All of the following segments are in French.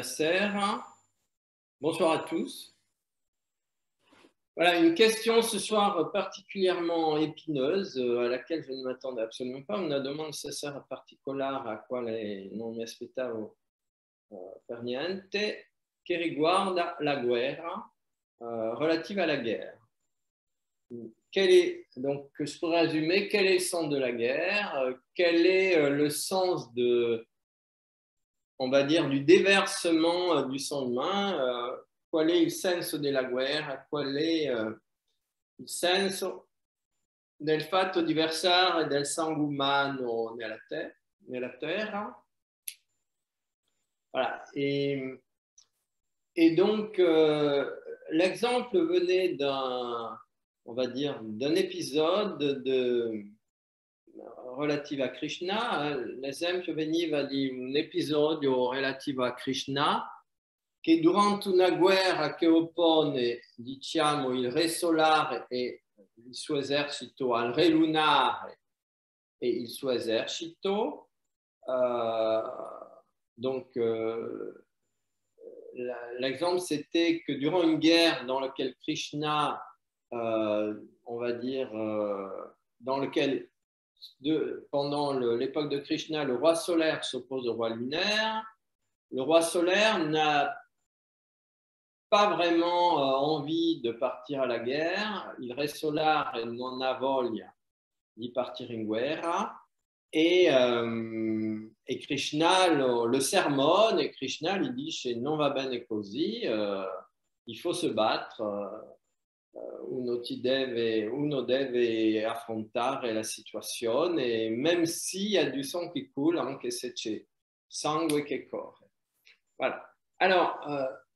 Buonasera. Bonsoir à tous. Voilà, une question ce soir particulièrement épineuse à laquelle je ne m'attendais absolument pas. Una domanda stasera particolare a quale non mi aspettavo per niente, che riguarda la guerra, relative à la guerre. Donc, je pourrais résumer, quel est le sens de la guerre, quel est le sens de, on va dire, du déversement du sang humain, qual è il senso della guerra, qual è il senso del fatto di versare del sangue umano nella terra. Voilà. Et donc, l'exemple venait on va dire, d'un épisode relativo a Krishna. L'esempio veniva di un episodio relativo a Krishna che durante una guerra che oppone, diciamo, il re solare e il suo esercito al re lunare e il suo esercito, donc l'exemple c'était que durant une guerre dans laquelle Krishna on va dire, dans lequel, pendant l'époque de Krishna, le roi solaire s'oppose au roi lunaire. Le roi solaire n'a pas vraiment envie de partir à la guerre. Il re solare non ha voglia di partire in guerra. Et Krishna le sermonne et Krishna lui dit non va bene così, il faut se battre. Uno deve affrontare la situazione, même s'il y a du sang qui coule, anche se c'è sangue che corre. Voilà. Alors,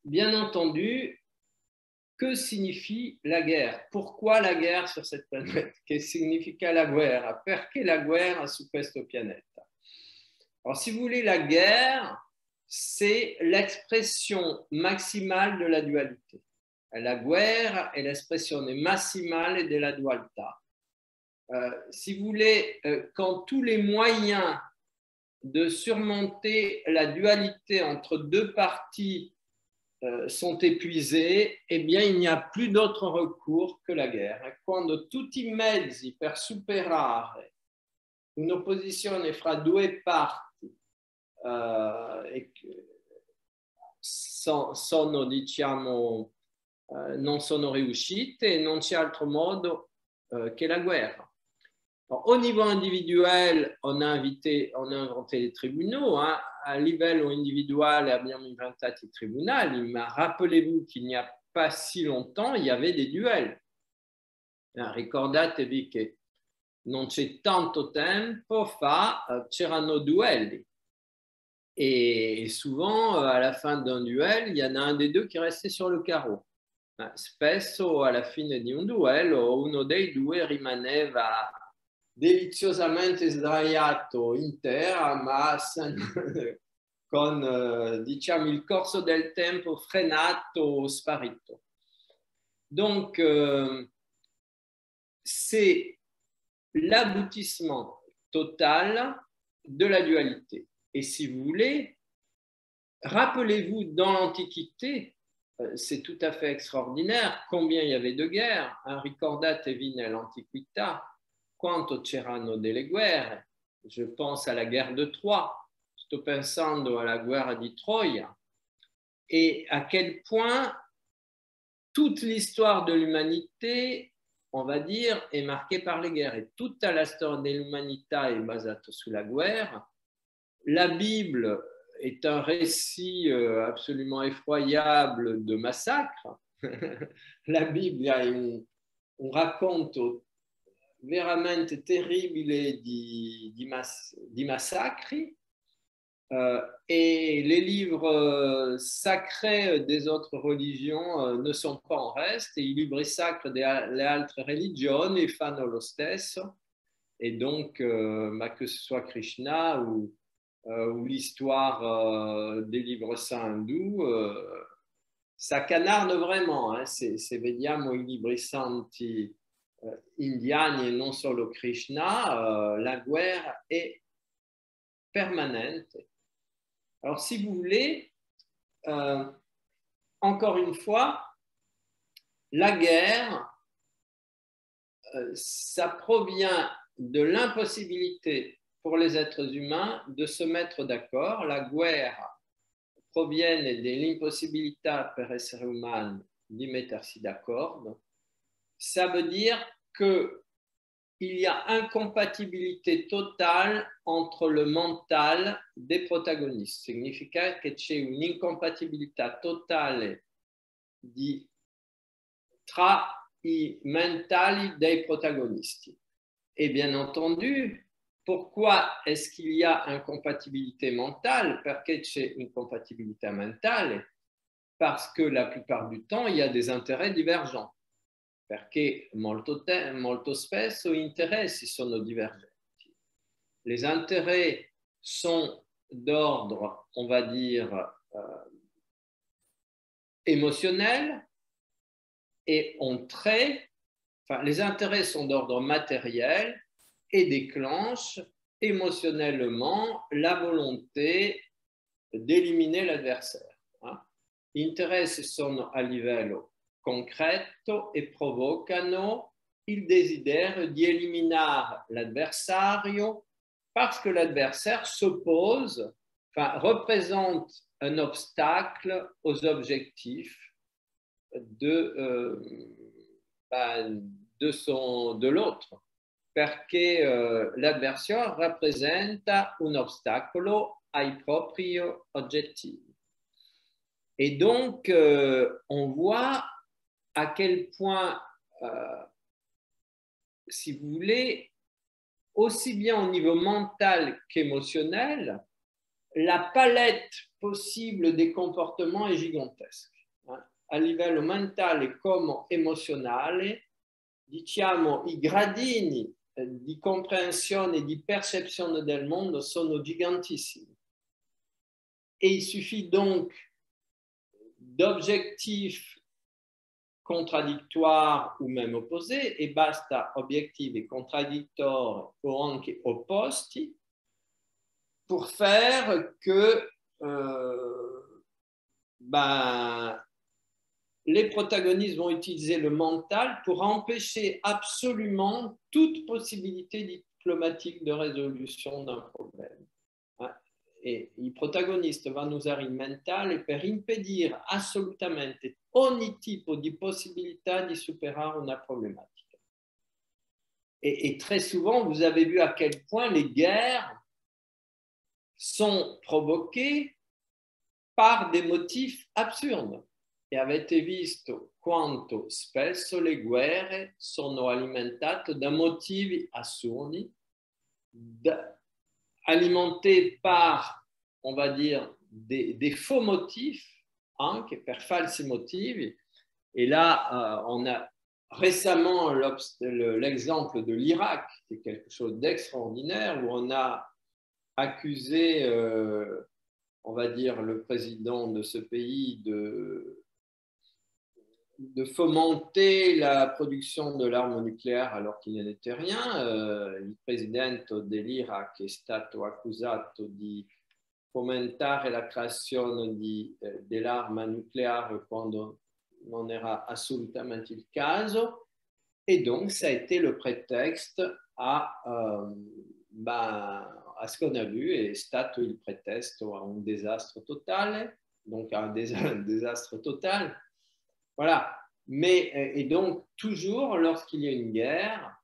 bien entendu, que signifie la guerre? Pourquoi la guerre sur cette planète? Che significa la guerra? Perché la guerra su questo pianeta? Alors, si vous voulez, la guerre, c'est l'expression maximale de la dualité. La guerra è l'espressione massimale della dualità. Si vous voulez, quand tous les moyens de surmonter la dualité entre deux parties sont épuisés, eh bien, il n'y a plus d'autre recours que la guerre. Quando tutti i mezzi per superare un'opposizione fra due parti sono, diciamo, non sono riuscite e non c'è altro modo che la guerra. Alors, au niveau individuel, on a inventé les tribunaux. Hein. A livello individuale abbiamo inventato i tribunali, ma rappelez-vous qu'il n'y a pas si longtemps, il y avait des duels. Ricordatevi che non c'è tanto tempo fa c'erano duelli. Et souvent, à la fin d'un duel, il y en a un des deux qui restait sur le carreau. Spesso alla fine di un duello uno dei due rimaneva deliziosamente sdraiato in terra, ma con diciamo, il corso del tempo frenato, sparito. Donc, c'est l'aboutissement total de la dualité. Et si vous voulez, rappelez-vous, dans l'Antiquité, c'est tout à fait extraordinaire combien il y avait de guerres. Ricordatevi nell'antiquità quanto c'erano delle guerre. Je pense à la guerre de Troie, sto pensando alla guerra di Troia, et à quel point toute l'histoire de l'umanité, on va dire, est marquée par les guerres. Et toute la storia dell'umanità è basata sulla guerra. La Bible est un récit absolument effroyable de massacre. La Bibbia è un racconto veramente terribile di massacri. Et les livres sacrés des autres religions ne sont pas en reste. Et i libri sacri delle altre religioni fanno lo stesso. Et donc, que ce soit Krishna ou l'histoire des livres saints hindous, ça canarde vraiment. Hein. Se vediamo i libri santi indiani e non solo Krishna, la guerra è permanente. Alors, si vous voulez, encore une fois, la guerre, ça provient de l'impossibilité pour les êtres humains de se mettre d'accord. La guerra proviene dell'impossibilità per essere umani di mettersi d'accordo. Ça veut dire qu'il y a incompatibilité totale entre le mental des protagonistes. Significa che c'è un'incompatibilità totale tra i mentali dei protagonisti. Et bien entendu, pourquoi est-ce qu'il y a incompatibilité mentale? Perché c'è incompatibilità mentale? Parce que la plupart du temps, il y a des intérêts divergents. Perché molto spesso gli interessi sono divergenti. Les intérêts sont d'ordre, on va dire, émotionnel, et les intérêts sont d'ordre matériel et déclenchent émotionnellement la volonté d'éliminer l'adversaire. Gli interessi sono a livello concreto e provocano il desiderio di eliminare l'adversario parce que l'adversaire s'oppose, représente un obstacle aux objectifs de l'autre, perché l'avversario rappresenta un ostacolo ai propri obiettivi. Et donc, on voit à quel point, si vous voulez, aussi bien au niveau mental qu'émotionnel, la palette possible des comportements est gigantesque. A livello mentale come emozionale, diciamo, i gradini di compréhension e di percezione del mondo sono gigantissimi. Et il suffit donc d'objectifs contraddictoires ou même opposés, e basta obiettivi contraddittori o anche opposti pour faire que les protagonistes vont utiliser le mental pour empêcher absolument toute possibilité diplomatique de résolution d'un problème. E il protagonista vanno a usare il mentale per impedire assolutamente ogni tipo di possibilità di superare una problématique. Et très souvent, vous avez vu à quel point les guerres sont provoquées par des motifs absurdes. E avete visto quanto spesso le guerre sono alimentate da motivi assurdi, alimentés par, on va dire, des faux motifs, anche per falsi motivi. Et là, on a récemment l'exemple de l'Irak, qui est quelque chose d'extraordinaire, où on a accusé, on va dire, le président de ce pays de fomenter la production de l'arme nucléaire alors qu'il n'en était rien. Il presidente dell'Iraq è stato accusato di fomentare la creazione dell'arma nucléaire quando non era assolutamente il caso. Et donc, ça a été le prétexte à ce qu'on a vu, è stato il pretesto a un désastre totale, donc à un désastre total. Voilà. Mais, et donc, toujours, lorsqu'il y a une guerre,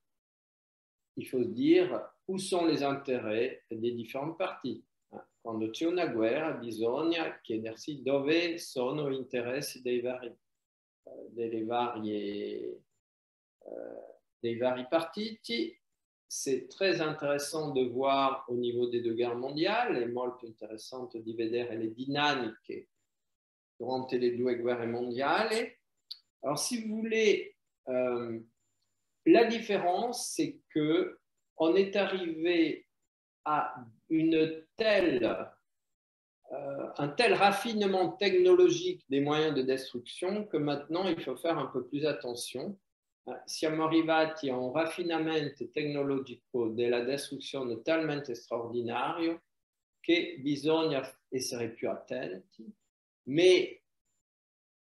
il faut se dire où sont les intérêts des différentes parties. Quando c'è una guerra, bisogna chiedersi dove sono gli interessi dei vari partiti. C'est très intéressant de voir au niveau des deux guerres mondiali, è molto interessante di vedere le dinamiche durante le due guerre mondiali. Alors, si vous voulez, la différence, c'est qu'on est arrivé à un tel raffinement technologique des moyens de destruction que maintenant, il faut faire un peu plus attention. Siamo arrivati a un raffinamento tecnologico della distruzione talmente straordinario che bisogna essere più attenti Mais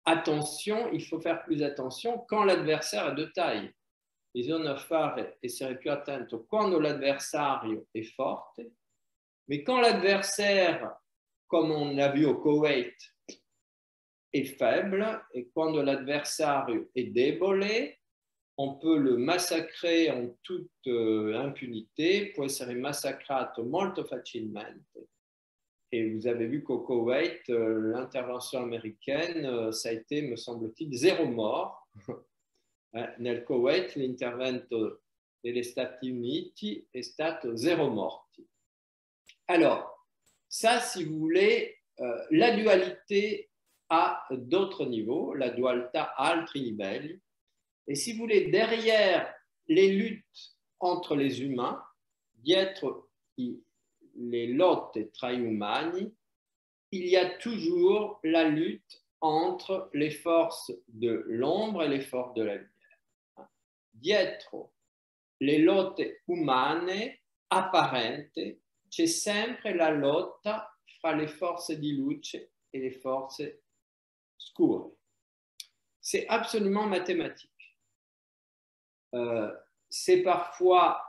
attention, il faut faire plus attention quand l'adversaire est de taille. Bisogna fare essere più attento quando l'avversario è forte, mais quand l'adversaire, comme on l'a vu au Koweït, est faible, et quand l'adversaire est débole, on peut le massacrer en toute impunité, può essere massacrato molto facilmente. Et vous avez vu qu'au Koweït, l'intervention américaine, ça a été, me semble-t-il, 0 mort. Nel Koweït, l'intervento degli Stati Uniti è stato 0 morti. Alors, ça, si vous voulez, la dualité à d'autres niveaux, la dualità a altri livelli. Et si vous voulez, derrière les luttes entre les humains, dietro les lotte tra gli umani, il y a toujours la lutte entre les forces de l'ombre et les forces de la lumière. Dietro le lotte umane apparenti, c'è sempre la lotta fra le forze di luce et les forces scure. C'est absolument mathématique. C'est parfois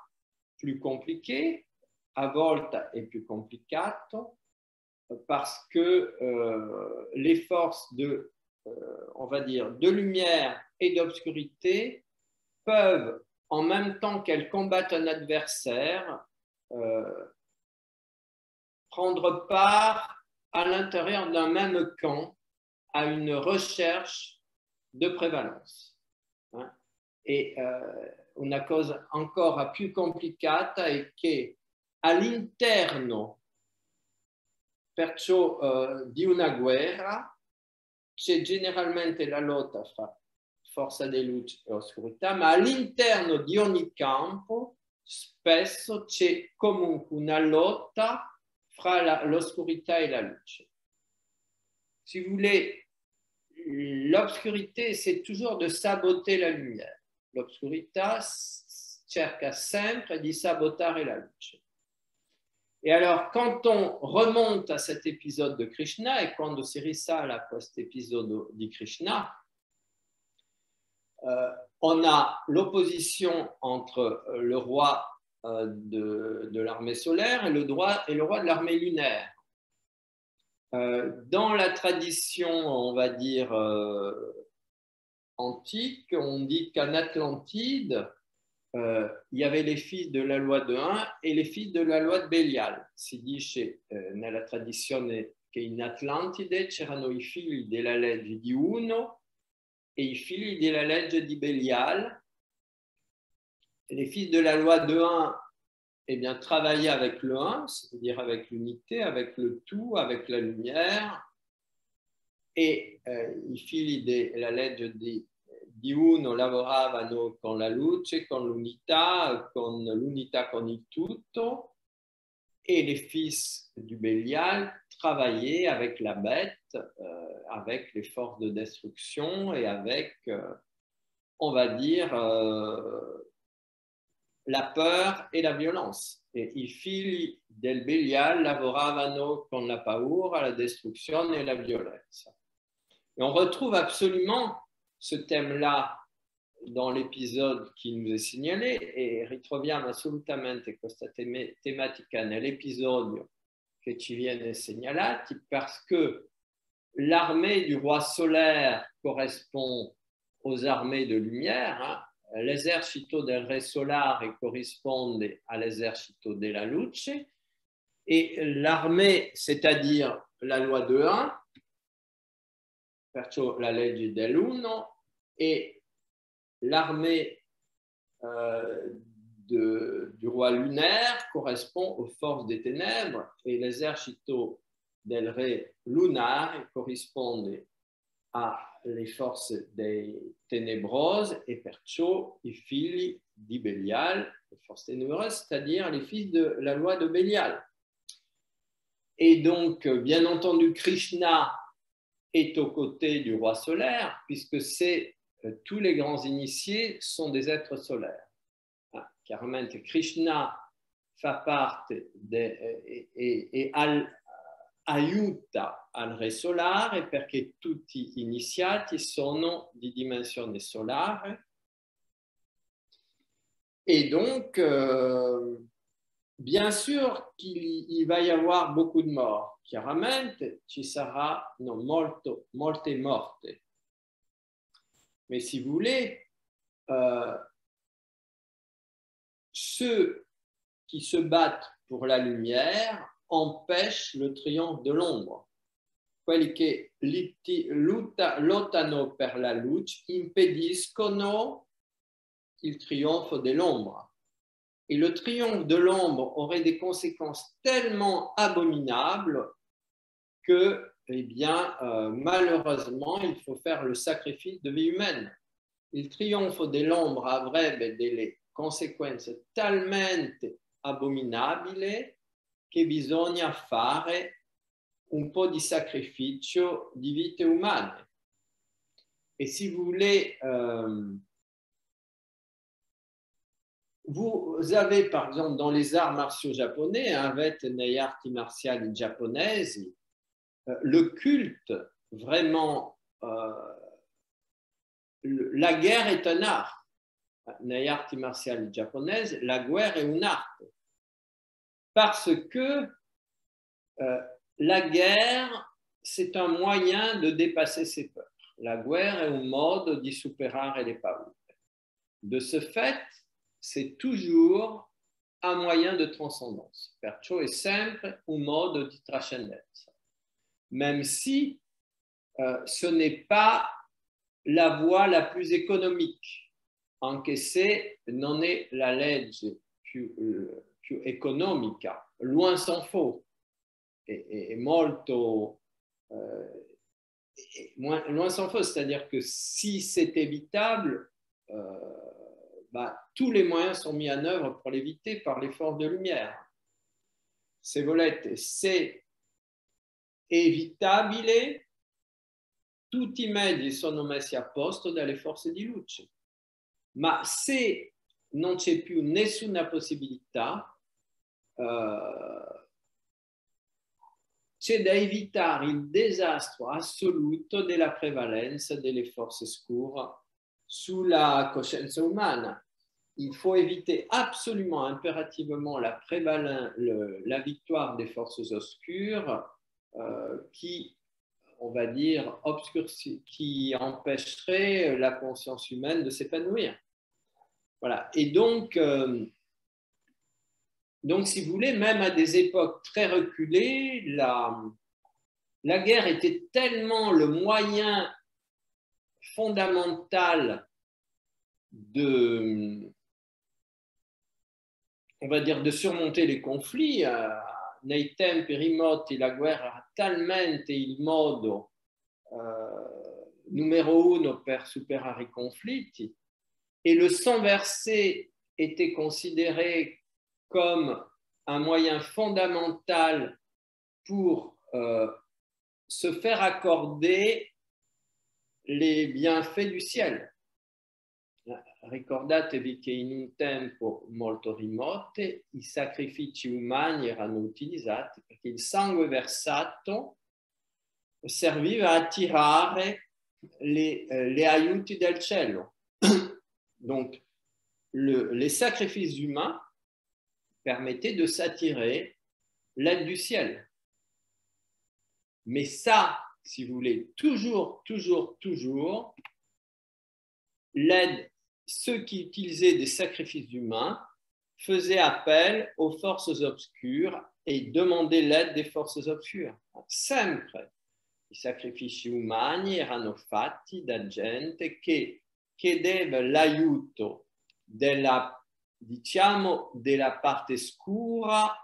plus compliqué, a volte è più complicato, parce que les forces de, on va dire, de lumière et d'obscurité peuvent, en même temps qu'elles combattent un adversaire, prendre part à l'intérieur d'un même camp à une recherche de prévalence. Hein? E una cosa ancora più complicata è che all'interno, perciò, di una guerra c'è generalmente la lotta fra forza di luce e oscurità, ma all'interno di ogni campo spesso c'è comunque una lotta fra l'oscurità e la luce. Si vous voulez, l'obscurité, c'est toujours de saboter la lumière. L'obscurità cerca sempre di sabotare la luce. Et alors, quand on remonte à cet épisode de Krishna, et quando si risale a questo episodio di Krishna, on a l'opposition entre le roi de l'armée solaire et le roi de l'armée lunaire. Dans la tradition, on va dire, antique, on dit qu'en Atlantide, il y avait les fils de la loi de 1 et les fils de la loi de Belial. Si dice nella tradizione che in Atlantide c'erano i figli della legge di Uno et i figli della legge di Belial. Les fils de la loi de 1 eh bien, travaillaient avec le 1, c'est-à-dire avec l'unité, avec le tout, avec la lumière. Et i figli della legge di Uno lavoravano con la luce, con l'unità con il tutto, et les fils du Bélial travaillaient avec la bête, avec les forces de destruction et avec, on va dire, la peur et la violence. E i figli del Bélial lavoravano con la paura, la destruzione e la violenza. Et on retrouve absolument ce thème-là dans l'épisode qui nous est signalé, e ritroviamo assolutamente questa tematica nell'episodio che ci viene segnalati, parce que l'armée du roi solaire correspond aux armées de lumière, hein. L'esercito del re solare corrisponde all'esercito della luce, et l'armée, c'est-à-dire la loi de 1, perciò la legge dell'uno, et l'armée du roi lunaire correspond aux forces des ténèbres, et l'esercito del re lunare corrisponde alle forze dei ténébroses, et perciò i figli di Belial, les forces ténébreuses, c'est-à-dire les fils de la loi de Belial. Et donc, bien entendu, Krishna est aux côtés du roi solaire, puisque tous les grands initiés sont des êtres solaires. Chiaramente Krishna fa parte aiuta al re solare perché tutti gli iniziati sono di dimensione solare. Et donc, bien sûr qu'il va y avoir beaucoup de morts. Chiaramente ci sarà molte morte. Mais si vous voulez, ceux qui se battent pour la lumière empêchent le triomphe de l'ombre. Quelli che lottano per la luce impediscono il triomphe de l'ombre. Et le triomphe de l'ombre aurait des conséquences tellement abominables que, eh bien, malheureusement, il faut faire le sacrifice de vie humaine. Il trionfo dell'ombra avrebbe delle conseguenze talmente abominabili che bisogna fare un po' di sacrificio di vite umane. Et si vous voulez, vous avez par exemple dans les arts martiaux japonais, avete negli arti martiali giapponesi, le culte vraiment, la guerre est un art. Negli arti martiali japonaises, la guerre est un art. Parce que la guerre, c'est un moyen de dépasser ses peurs. La guerre è un modo di superare le paure. De ce fait, c'est toujours un moyen de transcendance. Perciò è sempre un modo di trascendenza. Même si ce n'est pas la voie la plus économique, anche se non è la legge più economica, loin s'en faut, è molto loin s'en faut, c'est-à-dire que si c'est évitable, tous les moyens sont mis en œuvre pour l'éviter par les forces de lumière. Se volete, se evitabile, tutti i mezzi sono messi a posto dalle forze di luce. Ma se non c'è più nessuna possibilità, c'è da evitare il disastro assoluto della prevalenza delle forze scure sulla coscienza umana. Il faut éviter absolument, impérativement la victoire des forces obscures qui, on va dire, qui empêcherait la conscience humaine de s'épanouir. Voilà. Et donc, si vous voulez, même à des époques très reculées, la guerre était tellement le moyen fondamental de, on va dire, de surmonter les conflits. Nei tempi remoti la guerra era talmente il modo numero uno per superare i conflitti, et le sang versé était considéré comme un moyen fondamental pour se faire accorder les bienfaits du ciel. Ricordatevi che in un tempo molto remoto i sacrifici umani erano utilizzati perché il sangue versato serviva a attirare les aiuti del cielo. Donc, les sacrifices humains permettaient de s'attirer l'aide du ciel. Mais ça, si vous voulez, toujours, l'aide, ceux qui utilisaient des sacrifices humains faisaient appel aux forces obscures et demandaient l'aide des forces obscures. Sempre i sacrifici umani erano fatti da gente che chiedeva l'aiuto della parte scura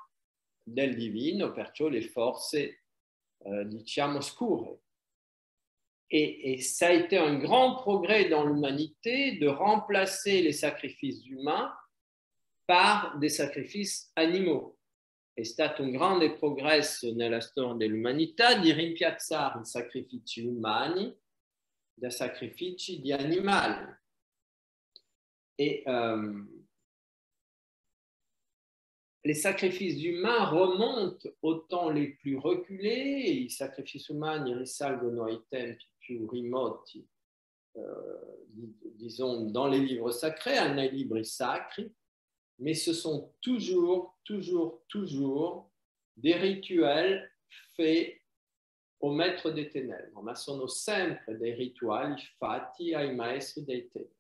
del divino, perciò le forze scure. Et ça a été un grand progrès dans l'humanité de remplacer les sacrifices humains par des sacrifices animaux. È stato un grande progresso nella storia dell'umanità di rimpiazzare i sacrifici umani da sacrifici di animali. les sacrifices humains remontent aux temps les plus reculés. I sacrifici umani risalgono ai tempi più remoti, disons, dans les livres sacrés, nei libri sacri, mais ce sont toujours des rituels faits au maître des ténèbres, ma sono sempre dei rituali fatti ai maestri dei ténèbres.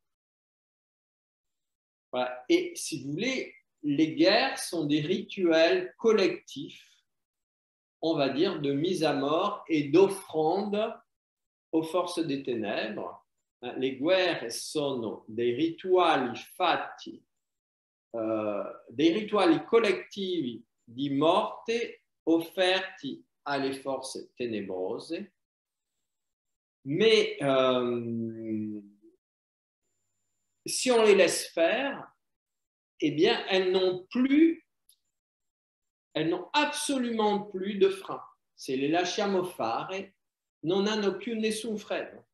Voilà. Et si vous voulez, les guerres sont des rituels collectifs, on va dire, de mise à mort et d'offrande aux forces des ténèbres. Les guerre sono dei rituali fatti, dei rituali collettivi di morte offerti alle forze ténébrose, mais si on les laisse faire, eh bien, elles n'ont absolument plus de frein. Se le lasciamo fare, non hanno più nessun freno.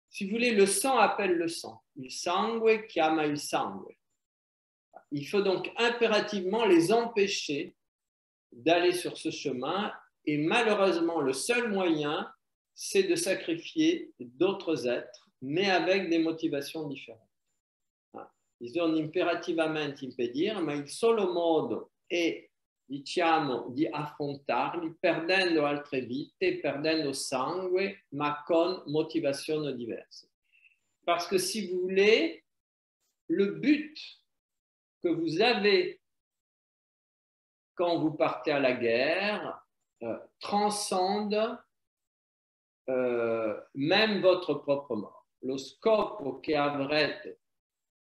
Si vous voulez, le sang appelle le sang. Il sangue chiama il sangue. Il faut donc impérativement les empêcher d'aller sur ce chemin, et malheureusement, le seul moyen, c'est de sacrifier d'autres êtres, mais avec des motivations différentes. Bisogna imperativamente impedire, ma il solo modo è, diciamo, di affrontarli perdendo altre vite, perdendo sangue, ma con motivazioni diverse. Parce que si vous voulez, le but que vous avez quand vous partez à la guerre transcende même votre propre mort. Lo scopo che avrete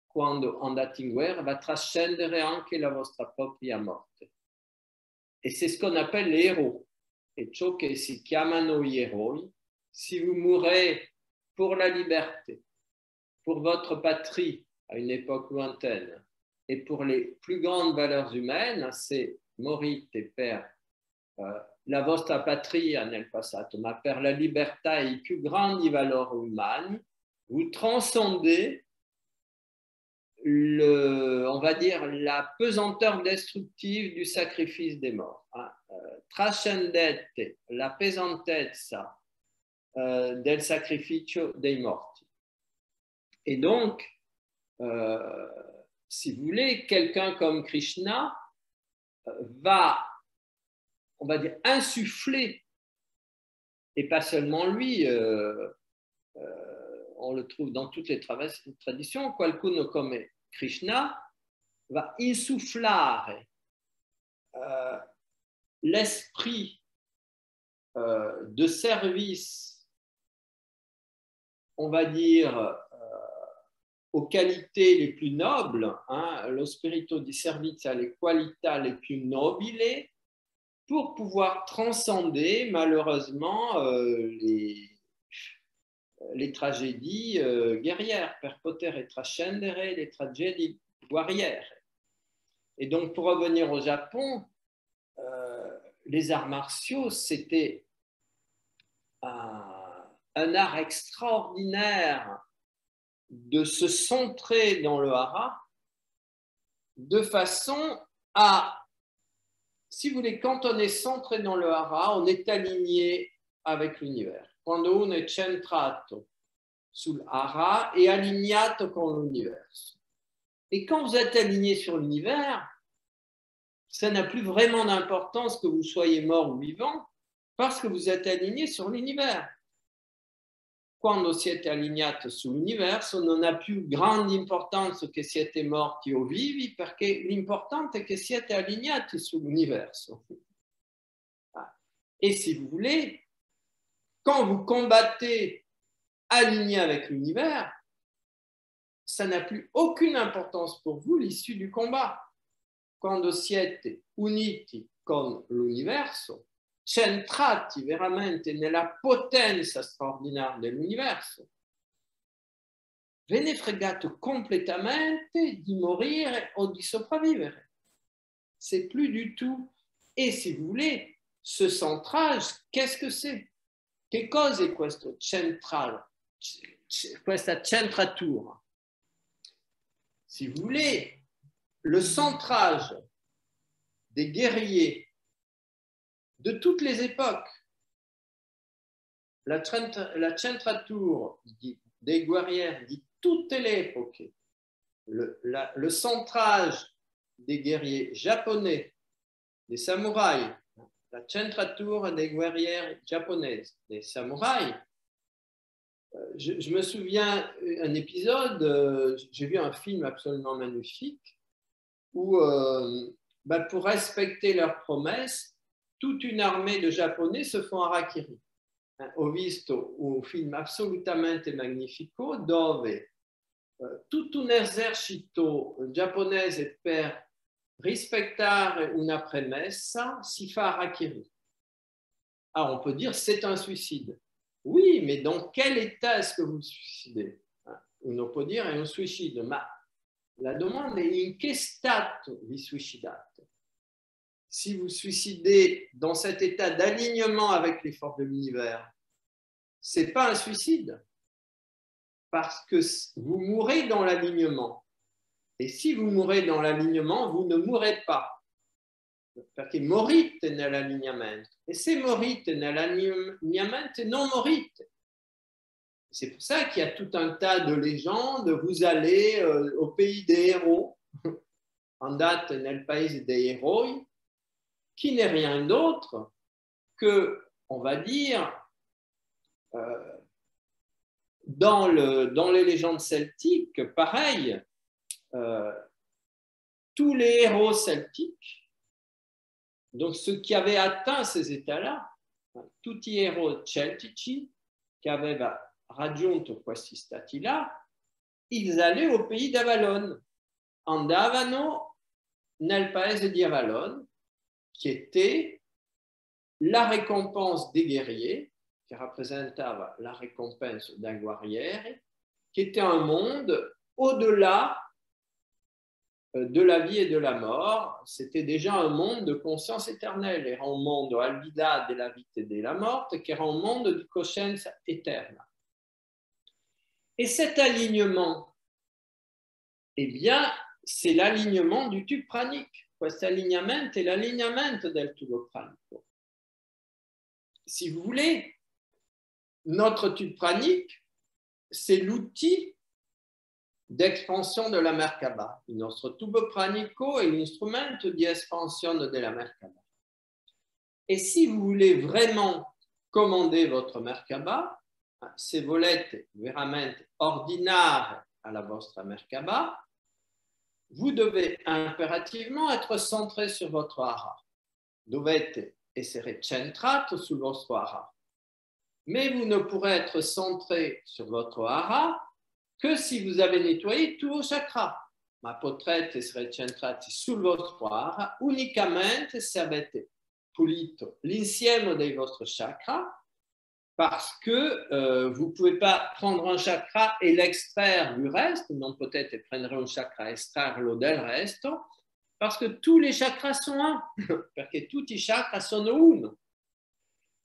quando andate in guerra va trascendere anche la vostra propria morte. Et c'est ce qu'on appelle les héros. Et ciò che si chiamano gli eroi, si vous mourrez pour la liberté, pour votre patrie à une époque lointaine, et pour les plus grandes valeurs humaines, c'est morite per la vostra patria nel passato, ma per la libertà e i più grandi valori umani, vous transcendez on va dire, la pesanteur destructive du sacrifice des morts. Trascendete la pesantezza del sacrificio dei morti. Et donc, si vous voulez, quelqu'un comme Krishna va, on va dire, insuffler, et pas seulement lui, on le trouve dans toutes les traditions, qualcuno come Krishna va insufflare l'esprit de service, on va dire, aux qualités les plus nobles, lo spirito di servizio alle qualità le più nobili, pour pouvoir transcender malheureusement les tragédies guerrières, per poter trascendere les tragédies guerrières. Et donc, pour revenir au Japon, les arts martiaux, c'était un art extraordinaire de se centrer dans le hara de façon à, si vous voulez, quand on est centré dans le hara, on est aligné avec l'univers. Quando uno è centrato sul hara è allignato con l'universo. Et quand vous êtes aligné sur l'univers, ça n'a plus vraiment d'importance que vous soyez mort ou vivant, parce que vous êtes aligné sur l'univers. Quando siete allignati sull'universo non ha più grande importanza che siete morti o vivi, perché l'importante è che siete allignati sull'universo. Et si vous voulez, quand vous combattez aligné avec l'univers, ça n'a plus aucune importance pour vous l'issue du combat. Quando siete uniti con l'universo, centrati veramente nella potenza straordinaria dell'universo, ve ne fregate completamente di morire o di sopravvivere. C'est plus du tout. Et si vous voulez, ce centrage, qu'est-ce que c'est? Che cosa è questo centrale, questa centratura? Si vous voulez, le centrage des guerriers de toutes les époques, la centratura dei guerrieri di tutte le epoche, le centrage des guerriers japonais, des samouraïs, la centratura dei guerrieri japonais, des samouraïs. Je me souviens un épisode, j'ai vu un film absolument magnifique où, pour respecter leurs promesses, toute une armée de Japonais se font harakiri. Ho visto un film assolutamente magnifico dove tutto un esercito giapponese per rispettare una premessa si fa harakiri. Ah, on peut dire c'est un suicide. Oui, mais dans quel état est-ce que vous vous suicidez? On peut dire è un suicidio, ma la domanda è in che stato vi suicidate? Si vous suicidez dans cet état d'alignement avec les forces de l'univers, ce n'est pas un suicide, parce que vous mourrez dans l'alignement. Et si vous mourrez dans l'alignement, vous ne mourrez pas. Perché morite nell'allineamento. Et se morite nell'allineamento, non morite. C'est pour ça qu'il y a tout un tas de légendes. Vous allez au pays des héros, andate nel paese dei eroi, qui n'est rien d'autre que, on va dire, dans les légendes celtiques, pareil, tous les héros celtiques, donc ceux qui avaient atteint ces états-là, tutti i eroi celtici che aveva raggiunto questi stati-là, ils allaient au pays d'Avalon, andavano nel paese di Avalon, qui était la récompense des guerriers, qui rappresentava la récompense d'un guerriere, qui était un monde au-delà de la vie et de la mort. C'était déjà un monde de conscience éternelle. Era un mondo al di là della vita e della morte, che era un mondo di coscienza eterna. Et cet alignement, eh bien, c'est l'alignement du tube pranique. Questo allineamento è l'allineamento del tubo pranico. Si vous voulez, notre tube pranique, c'est l'outil d'expansion de la Merkaba. Il nostro tubo pranico è l'instrumento di espansione della Merkaba. Et si vous voulez vraiment commander votre Merkaba, se volete veramente ordinare alla vostra Merkaba, vous devez impérativement être centré sur votre hara. Dovete essere centrato sul vostro hara. Mais vous ne pourrez être centré sur votre hara que si vous avez nettoyé tous vos chakras. Ma potrete essere centrati sul vostro hara unicamente se avete pulito l'insieme dei vostri chakras, parce que vous ne pouvez pas prendre un chakra et l'extraire du reste, non peut-être prendre un chakra et extrairlo del resto, parce que tous les chakras sont un, parce que tous les chakras sont uno.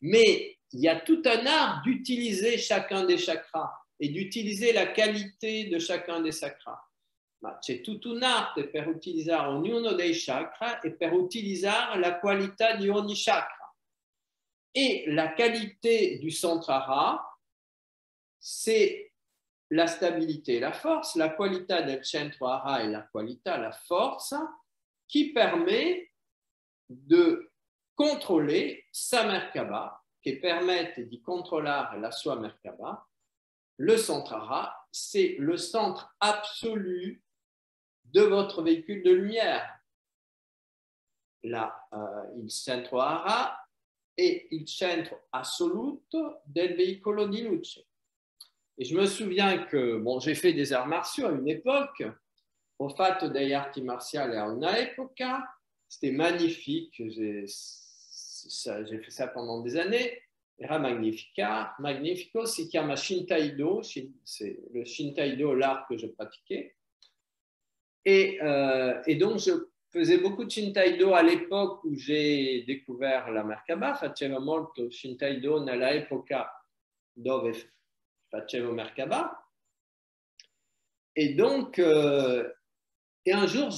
Mais il y a tout un art d'utiliser chacun des chakras et d'utiliser la qualité de chacun des chakras. Ma c'è tutto un'arte per utilizzare ognuno dei chakras e per utilizzare la qualità di ogni chakra. Et la qualité du centre hara, c'est la stabilité et la force. La qualità del centro hara est la qualità, la force, qui permet de contrôler sa Merkaba, qui permet de contrôler la sua Merkaba. Le centre hara, c'est le centre absolu de votre véhicule de lumière. Il centro hara è il centro assoluto del veicolo di luce. Et je me souviens que, bon, j'ai fait des arts martiaux à une époque, ho fatto degli arti martiali a una epoca, c'était magnifique, j'ai fait ça pendant des années, era magnifico, si chiama Shintaido, c'est le Shintaido, l'art que je pratiquais. Et donc, je faisais beaucoup de Shintaido à l'époque où j'ai découvert la Merkaba. Facevo molto Shintaido nella epoca dove facevo Merkaba. Et donc, Et un jour,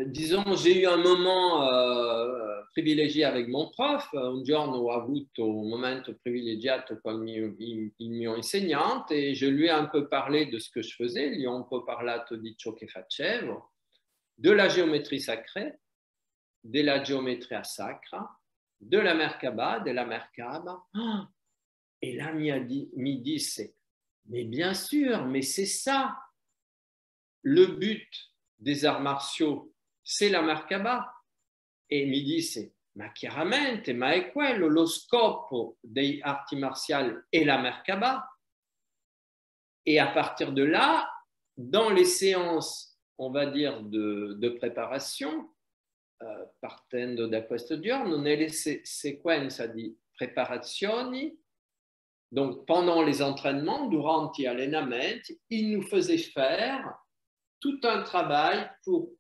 disons, j'ai eu un moment privilégié avec mon prof. Un giorno ho avuto un momento privilegiato con il mio insegnante e je lui ai un peu parlé de ce que je faisais, gli ho un po' parlato di ciò che facevo, de la géométrie sacrée, della geometria sacra, de la Merkaba, della Merkaba. Et là, mi disse, mais bien sûr, mais c'est ça. Le but des arts martiaux, c'est la Merkaba. E mi disse, ma chiaramente, ma è quello, lo scopo dei arti martiali è la Merkaba. Et à partir de là, dans les séances, on va dire, de préparation, partendo da questo giorno, nelle sequenze di preparazioni, donc pendant les entraînements, durant gli allenamenti, il nous faisait faire tout un travail pour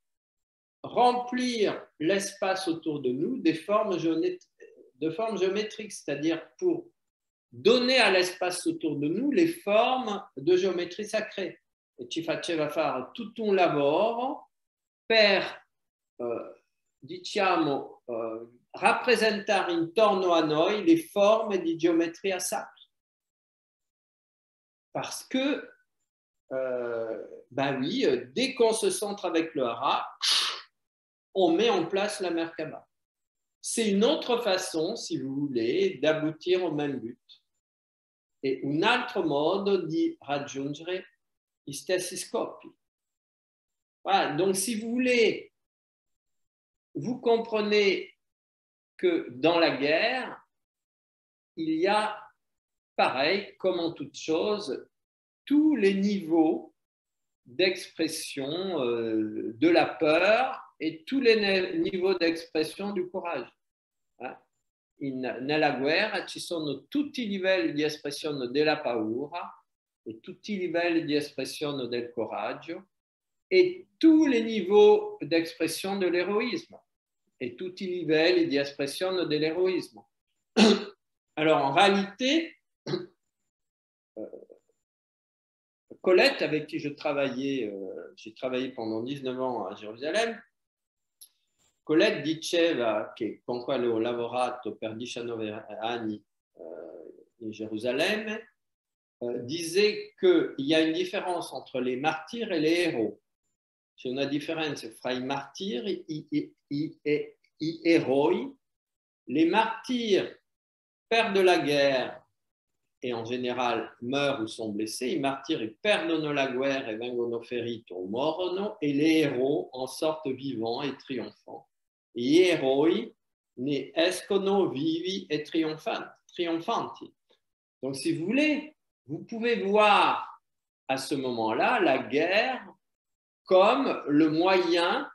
remplir l'espace autour de nous de formes géométriques, c'est-à-dire pour donner à l'espace autour de nous les formes de géométrie sacrée. E ci faceva fare tutto un lavoro per, diciamo, rappresentare intorno a noi le forme di geometria sacra. Parce que, ben oui, dès qu'on se centre avec le hara, on met en place la Merkaba. C'est une autre façon, si vous voulez, d'aboutir au même but. Et un altro modo di raggiungere gli stessi scopi. Voilà, donc si vous voulez, vous comprenez que dans la guerre, il y a, pareil, comme en toute chose, tous les niveaux d'expression de la peur et tous les niveaux d'expression du courage. Nella guerra ci sono tutti i livelli di espressione della paura e tutti i livelli di espressione del coraggio et tous les niveaux d'expression de l'héroïsme et tous i livelli di espressione dell'eroisme. Alors en réalité, Colette, avec qui j'ai travaillé pendant 19 ans à Jérusalem, Colette diceva che con quale ho lavorato per 19 anni in Gerusalemme, disait qu'il y a une différence entre les martyrs et les héros. C'è una differenza fra i martiri e i eroi. Les martyrs perdent la guerre et en général meurent ou sont blessés. I martiri perdono la guerra e vengono feriti o morono, e les héros en sortent vivants et triomphants. Gli eroi ne escono vivi e trionfanti. Donc si vous voulez, vous pouvez voir à ce moment-là la guerre comme le moyen,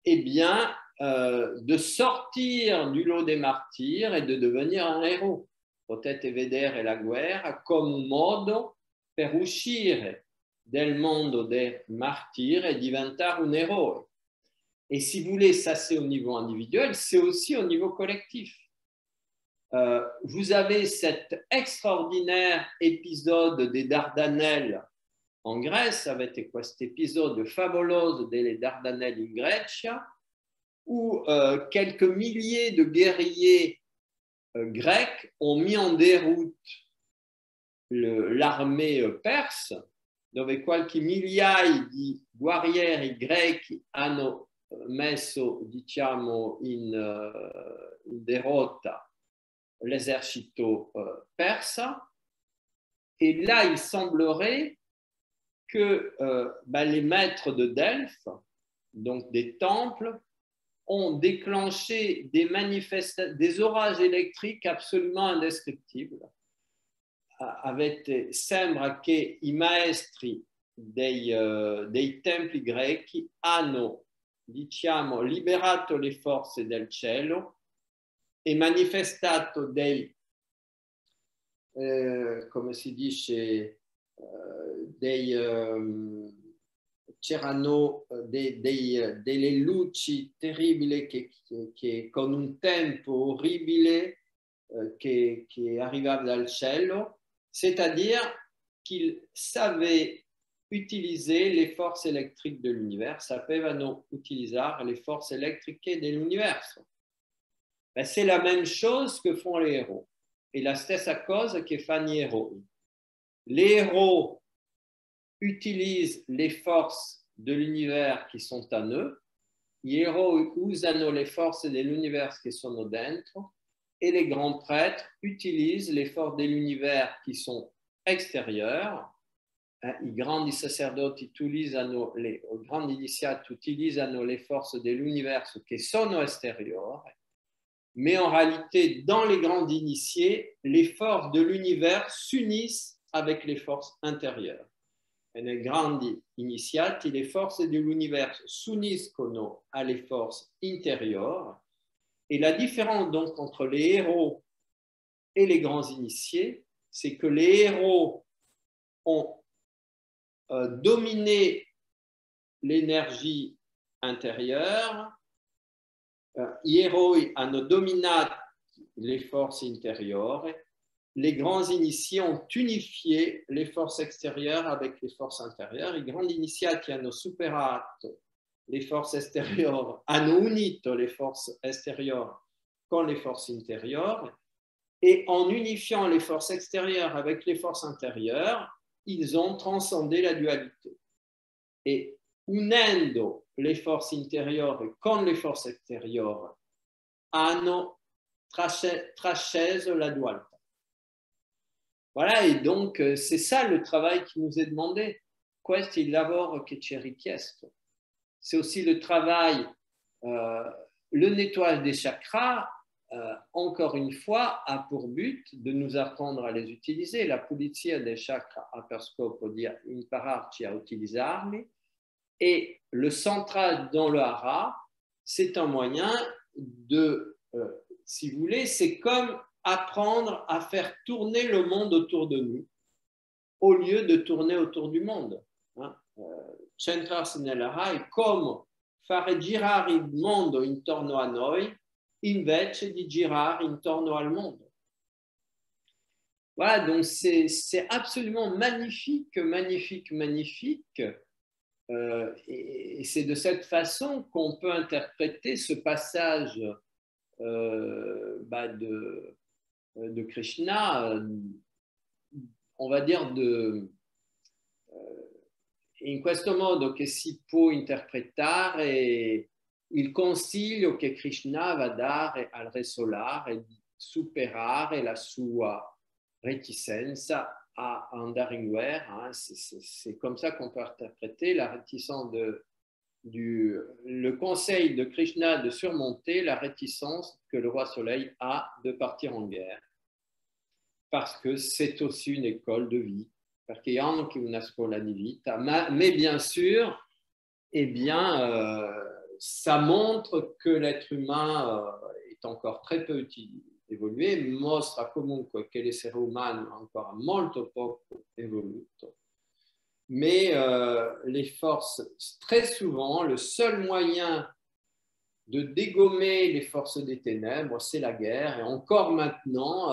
eh bien, de sortir du lot des martyrs et de devenir un héros. Potete vedere la guerra come un modo per uscire del mondo dei martiri e diventare un eroe. Et si vous voulez, ça c'est au niveau individuel, c'est aussi au niveau collectif. Vous avez cet extraordinaire épisode des Dardanelles en Grèce, avete questo episodio favoloso delle Dardanelles in Grecia, où quelques milliers de guerriers grecs ont mis en déroute l'armée perse, dove qualche migliaia di guerrieri greci hanno messo, diciamo, in derrota l'esercito perse. Et là, il semblerait que les maîtres de Delphes, donc des temples, ont déclenché des orages électriques absolument indescriptibles. Sembra che i maestri dei templi greci hanno, diciamo, liberato le forze del cielo e manifestato come si dice, c'erano delle luci terribili che con un tempo orribile che arrivava dal cielo, c'est-à-dire qu'ils savaient utiliser les forces électriques de l'univers, sapevano utilizzare le forze elettriche dell'universo. C'est la même chose que font les héros. Et la stessa cosa che fanno gli eroi. Les héros utilisent les forces de l'univers qui sont en eux, gli eroi usano le forze dell'univers che sono dentro, et les grands prêtres utilisent les forces de l'univers qui sont extérieures. I grandi sacerdoti utilizzano, les grandi iniziati utilizzano le forze dell'universo che sono esteriori, mais en réalité, dans les grands initiés, les forces de l'univers s'unissent avec les forces intérieures. E nei grandi iniziati, le forze dell'universo s'uniscono alle forces intérieures. Et la différence donc entre les héros et les grands initiés, c'est que les héros ont dominé l'énergie intérieure, gli eroi hanno dominato le forze interiori, les grands initiés ont unifié les forces extérieures avec les forces intérieures, i grandi iniziati hanno superato le forze esteriori, hanno unito le forces extérieures con le forces intérieures, et en unifiant les forces extérieures avec les forces intérieures, ils ont transcendé la dualité. Et unendo le forze interiori con le forze esteriori, hanno trasceso la dualità. Voilà, et donc c'est ça le travail qui nous est demandé. Questo è il lavoro che ci è richiesto. C'est aussi le travail, le nettoyage des chakras, encore une fois, a pour but de nous apprendre à les utiliser. La pulizia dei chakra ha per scopo di impararci a utilizzarli. Et le central dans le hara, c'est un moyen de, si vous voulez, c'est comme apprendre à faire tourner le monde autour de nous, au lieu de tourner autour du monde. Centrarsi nell'hara è come fare girare il mondo intorno a noi, invece di girare intorno al mondo. Voilà, donc c'est absolument magnifique, magnifique, magnifique. Et c'est de cette façon qu'on peut interpréter ce passage de Krishna, on va dire in questo modo che si può interpretare il consiglio che Krishna va dare al Re Solare di superare la sua reticenza à andare in guerra. C'est comme ça qu'on peut interpréter la réticence le conseil de Krishna de surmonter la réticence que le roi Soleil a de partir en guerre. Parce que c'est aussi une école de vie. Perché è anche una scuola di vita. Mais bien sûr, eh bien, ça montre que l'être humain est encore très peu évolué, mostra comunque che l'essere umano è ancora molto poco evoluto. Mais les forces, très souvent, le seul moyen de dégommer les forces des ténèbres, c'est la guerre. Et encore maintenant,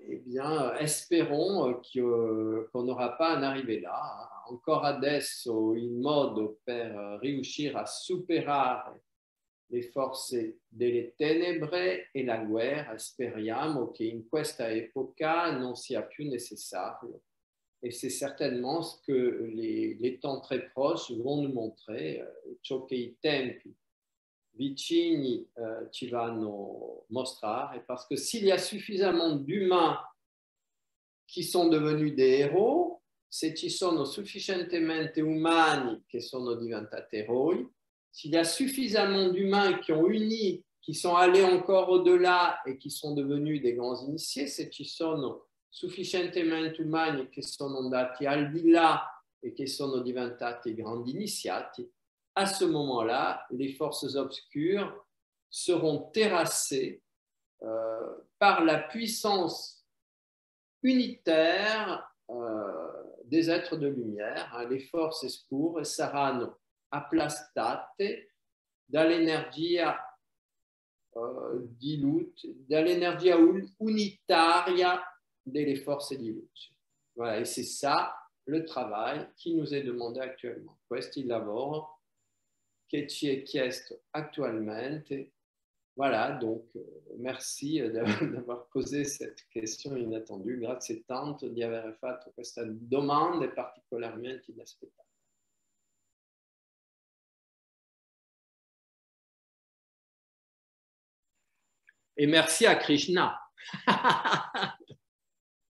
eh bien, espérons qu'on n'aura pas à en arriver là. Encore adesso il modo per riuscire a superare le forze delle tenebre e la guerra, speriamo che in questa epoca non sia più necessario. Et c'est certainement ce que les temps très proches vont nous montrer, ciò che i tempi vicini ci vanno mostrare, parce que s'il y a suffisamment d'humains qui sont devenus des héros, se ci sono sufficientemente umani che sono diventati eroi, s'il y a suffisamment d'humains qui ont uni, qui sont allés encore au-delà et qui sont devenus des grands initiés, se ci sono sufficientemente umani che sono andati al di là e che sono diventati grandi iniziati, à ce moment-là, les forces obscures seront terrassées par la puissance unitaire des êtres de lumière. Les forze scure saranno aplastate dall'energia di luce, dall'energia unitaria delle forze di luce. Voilà, et c'est ça le travail qui nous est demandé actuellement. Questi lavoro che ci è chiesto attualmente. Voilà, donc merci d'avoir posé cette question inattendue. Grazie tanto di aver fatto questa domanda particolarmente inaspettata. Et merci à Krishna.